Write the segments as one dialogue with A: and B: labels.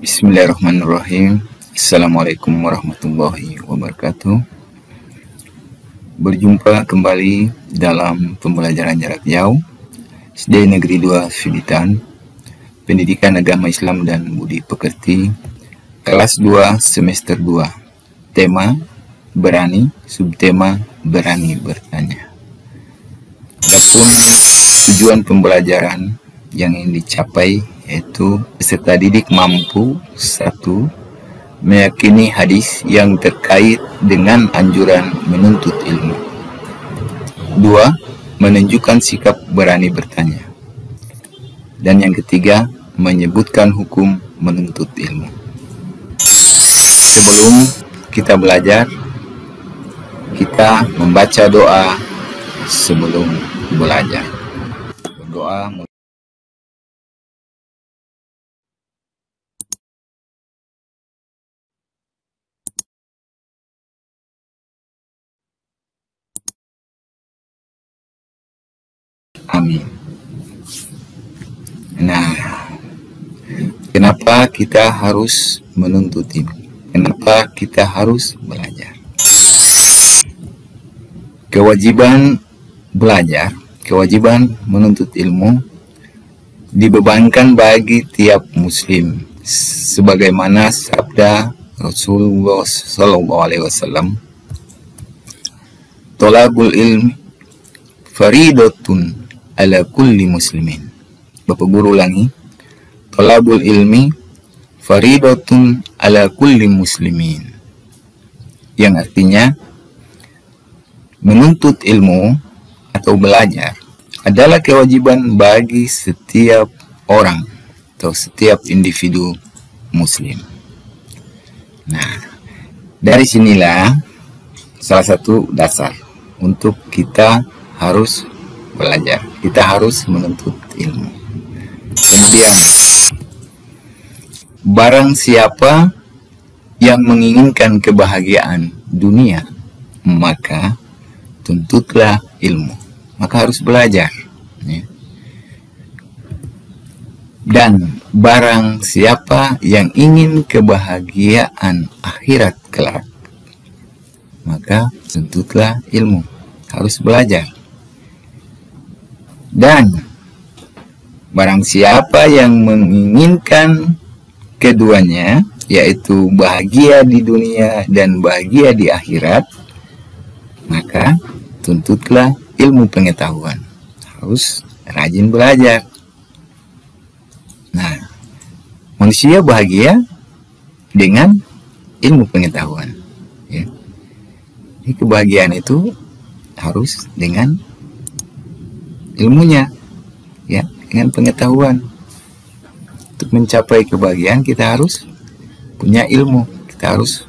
A: Bismillahirrahmanirrahim. Assalamualaikum warahmatullahi wabarakatuh. Berjumpa kembali dalam pembelajaran jarak jauh SD Negeri 2 Fiditan, Pendidikan Agama Islam dan Budi Pekerti, kelas 2 semester 2. Tema berani, subtema berani bertanya. Adapun tujuan pembelajaran yang ingin dicapai yaitu peserta didik mampu: 1. Meyakini hadis yang terkait dengan anjuran menuntut ilmu. 2. Menunjukkan sikap berani bertanya. Dan yang ketiga, menyebutkan hukum menuntut ilmu. Sebelum kita belajar, kita membaca doa sebelum belajar. Berdoa. Amin. Nah, kenapa kita harus menuntut ilmu? Kenapa kita harus belajar? Kewajiban belajar, kewajiban menuntut ilmu dibebankan bagi tiap muslim, sebagaimana sabda Rasulullah SAW, "Thalabul ilmi faridatun ala kulli muslimin." Bapak Guru ulangi, "Thalabul ilmi faridatun ala kulli muslimin." Yang artinya, menuntut ilmu atau belajar adalah kewajiban bagi setiap orang atau setiap individu muslim. Nah, dari sinilah salah satu dasar untuk kita harus belajar, kita harus menuntut ilmu. Kemudian, barang siapa yang menginginkan kebahagiaan dunia, maka tuntutlah ilmu, maka harus belajar, ya. Dan barang siapa yang ingin kebahagiaan akhirat kelak, maka tuntutlah ilmu, harus belajar. Dan barang siapa yang menginginkan keduanya, yaitu bahagia di dunia dan bahagia di akhirat, maka tuntutlah ilmu pengetahuan, harus rajin belajar. Nah, manusia bahagia dengan ilmu pengetahuan, ya. Jadi kebahagiaan itu harus dengan ilmunya, ya, dengan pengetahuan. Untuk mencapai kebahagiaan kita harus punya ilmu, kita harus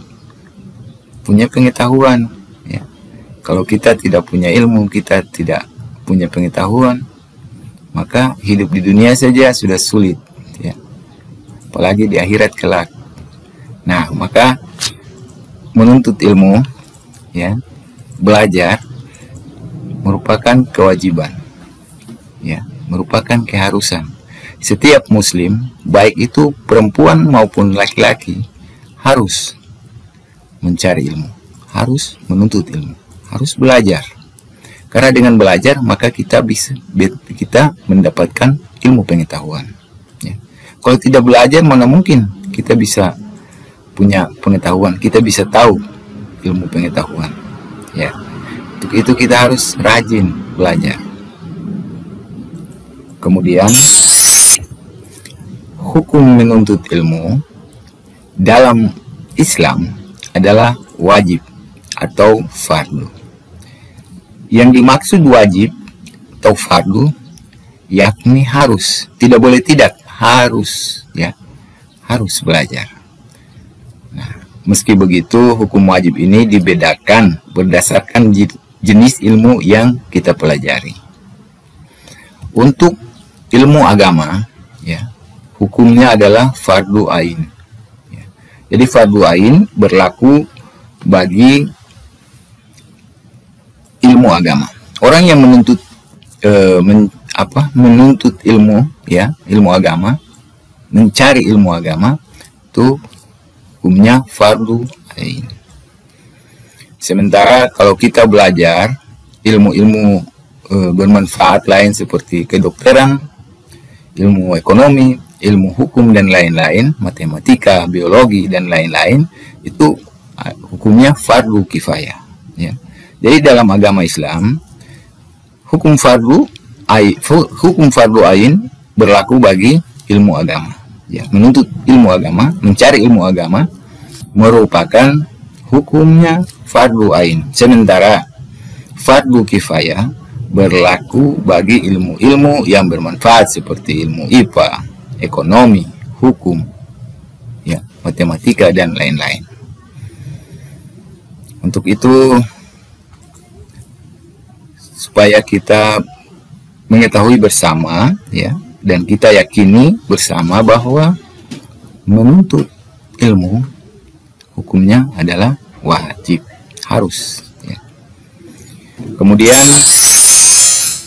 A: punya pengetahuan, ya. Kalau kita tidak punya ilmu, kita tidak punya pengetahuan, maka hidup di dunia saja sudah sulit, ya, apalagi di akhirat kelak. Nah, maka menuntut ilmu, ya, belajar merupakan kewajiban, ya, merupakan keharusan. Setiap muslim, baik itu perempuan maupun laki-laki, harus mencari ilmu, harus menuntut ilmu, harus belajar. Karena dengan belajar maka kita mendapatkan ilmu pengetahuan, ya. Kalau tidak belajar, mana mungkin kita bisa punya pengetahuan, kita bisa tahu ilmu pengetahuan, ya. Untuk itu kita harus rajin belajar. Kemudian, hukum menuntut ilmu dalam Islam adalah wajib atau fardu. Yang dimaksud wajib atau fardu yakni harus, tidak boleh tidak, harus, ya, harus belajar. Nah, meski begitu, hukum wajib ini dibedakan berdasarkan jenis ilmu yang kita pelajari. Untuk ilmu agama, ya, hukumnya adalah fardu ain, ya. Jadi fardu ain berlaku bagi ilmu agama. Orang yang menuntut menuntut ilmu, ya, ilmu agama, mencari ilmu agama, itu hukumnya fardu ain. Sementara kalau kita belajar ilmu-ilmu bermanfaat lain seperti kedokteran, ilmu ekonomi, ilmu hukum dan lain-lain, matematika, biologi dan lain-lain, itu hukumnya fardu kifayah. Ya. Jadi dalam agama Islam hukum fardu ain berlaku bagi ilmu agama. Ya, menuntut ilmu agama, mencari ilmu agama merupakan hukumnya fardu ain. Sementara fardu kifayah berlaku bagi ilmu-ilmu yang bermanfaat seperti ilmu IPA, ekonomi, hukum, ya, matematika dan lain-lain. Untuk itu, supaya kita mengetahui bersama, ya, dan kita yakini bersama bahwa menuntut ilmu hukumnya adalah wajib, harus. Ya. Kemudian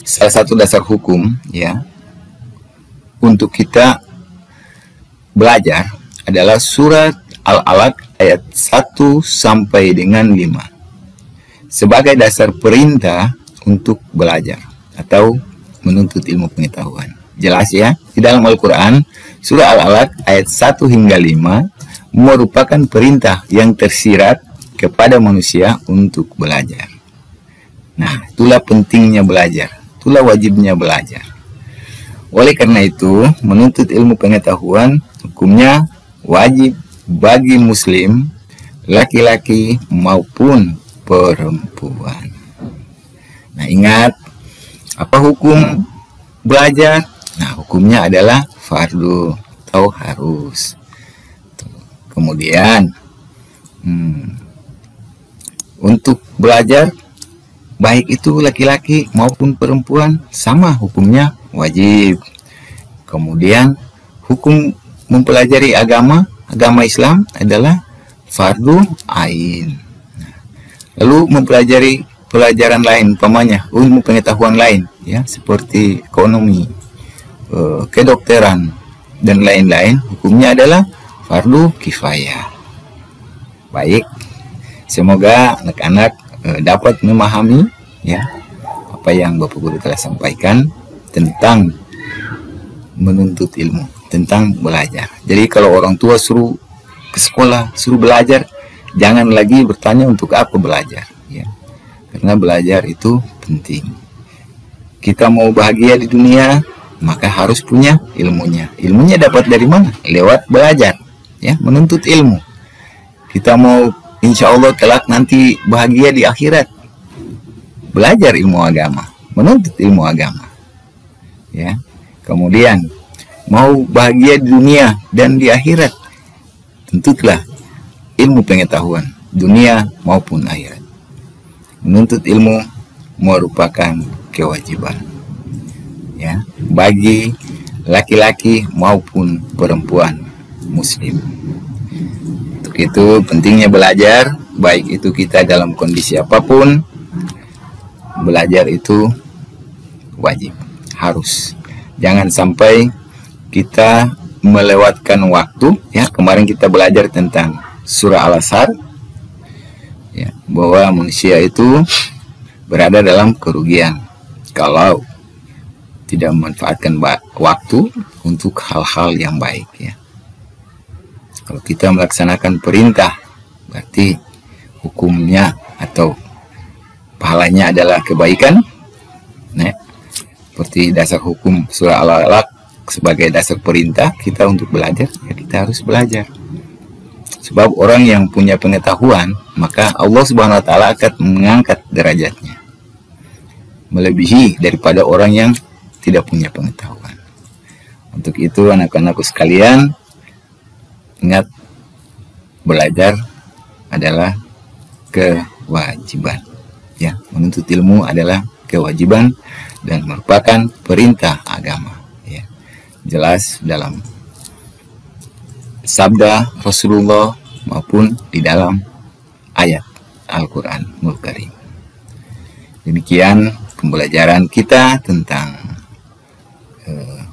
A: salah satu dasar hukum, ya, untuk kita belajar adalah surat Al-Alaq ayat 1 sampai dengan 5 sebagai dasar perintah untuk belajar atau menuntut ilmu pengetahuan. Jelas ya, di dalam Al-Quran surah Al-Alaq ayat 1 hingga 5 merupakan perintah yang tersirat kepada manusia untuk belajar. Nah, itulah pentingnya belajar, itulah wajibnya belajar. Oleh karena itu, menuntut ilmu pengetahuan hukumnya wajib bagi muslim, laki-laki maupun perempuan. Nah, ingat, apa hukum belajar? Nah, hukumnya adalah fardu atau harus. Kemudian, untuk belajar, baik itu laki-laki maupun perempuan, sama hukumnya wajib. Kemudian, hukum mempelajari agama Islam adalah fardu ain. Lalu mempelajari pelajaran lain, umpamanya ilmu pengetahuan lain, ya, seperti ekonomi, kedokteran dan lain-lain, hukumnya adalah fardu kifayah. Baik, semoga anak-anak dapat memahami, ya, apa yang Bapak Guru telah sampaikan tentang menuntut ilmu, tentang belajar. Jadi kalau orang tua suruh ke sekolah, suruh belajar, jangan lagi bertanya untuk apa belajar, ya. Karena belajar itu penting. Kita mau bahagia di dunia, maka harus punya ilmunya. Ilmunya dapat dari mana? Lewat belajar, ya, menuntut ilmu. Kita mau insya Allah kelak nanti bahagia di akhirat, belajar ilmu agama, menuntut ilmu agama, ya. Kemudian mau bahagia di dunia dan di akhirat, tuntutlah ilmu pengetahuan dunia maupun akhirat. Menuntut ilmu merupakan kewajiban, ya, bagi laki-laki maupun perempuan muslim. Untuk itu pentingnya belajar, baik itu kita dalam kondisi apapun, belajar itu wajib, harus. Jangan sampai kita melewatkan waktu, ya. Kemarin kita belajar tentang surah Al-Asr, ya, bahwa manusia itu berada dalam kerugian kalau tidak memanfaatkan waktu untuk hal-hal yang baik, ya. Kalau kita melaksanakan perintah, berarti hukumnya atau pahalanya adalah kebaikan. Nah, seperti dasar hukum surah Al-Alaq sebagai dasar perintah kita untuk belajar, ya, kita harus belajar. Sebab orang yang punya pengetahuan, maka Allah Subhanahu wa taala akan mengangkat derajatnya melebihi daripada orang yang tidak punya pengetahuan. Untuk itu anak-anakku sekalian, ingat, belajar adalah kewajiban, ya. Menuntut ilmu adalah kewajiban dan merupakan perintah agama, ya. Jelas dalam sabda Rasulullah maupun di dalam ayat Al-Quranul Karim. Demikian pembelajaran kita tentang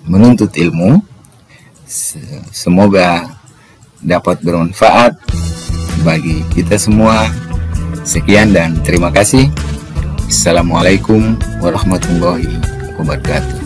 A: menuntut ilmu. Semoga dapat bermanfaat bagi kita semua. Sekian dan terima kasih. Assalamualaikum warahmatullahi wabarakatuh.